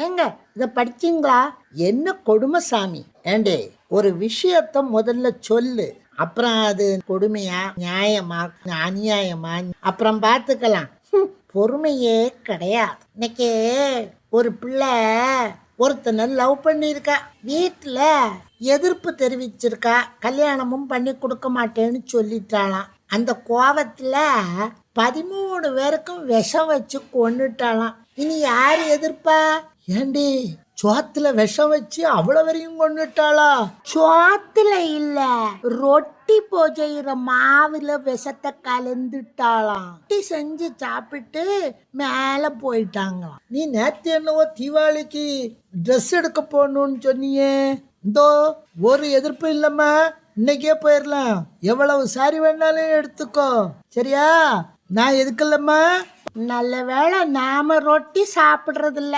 ஏங்க இத படிச்சீங்களா? என்ன கொடுமை சாமி. ஏண்டே, ஒரு விஷயத்த முதல்ல சொல்லு, அப்புறம் அது கொடுமையா நியாயமா அநியாயமா அப்புறம் பார்த்துக்கலாம். பொறுமையே கிடையாது. இன்னைக்கு ஒரு பிள்ளை ஒருத்தனை லவ் பண்ணியிருக்கா, வீட்டுல எதிர்ப்பு தெரிவிச்சிருக்கா, கல்யாணமும் பண்ணி கொடுக்க மாட்டேன்னு சொல்லிட்டாளாம். அந்த கோவத்துல 13 பேருக்கும் விஷம் வச்சு கொன்னுட்டாளாம். இனி யாரு எதிர்ப்பா? ஏண்டி, சோத்துல விஷம் வச்சு அவ்வளவு வரையும் கொண்டுட்டாளா? சோத்துல இல்ல, ரொட்டி போஜைற மாவுல விஷத்தை கலந்துட்டாளாம். ரொட்டி செஞ்சு சாப்பிட்டு மேல போயிட்டாங்களாம். நீ நேத்து என்னவோ தீபாவளிக்கு ட்ரெஸ் எடுக்க போகணும்னு சொன்னியே, இந்தோ ஒரு எதிர்ப்பு இல்லம்மா, இன்னைக்கே போயிடலாம். எவ்வளவு சாரி வேணாலும் எடுத்துக்கோ, சரியா? நான் எதுக்கு இல்லம்மா. நல்ல வேளை நாம ரொட்டி சாப்பிடுறது இல்ல.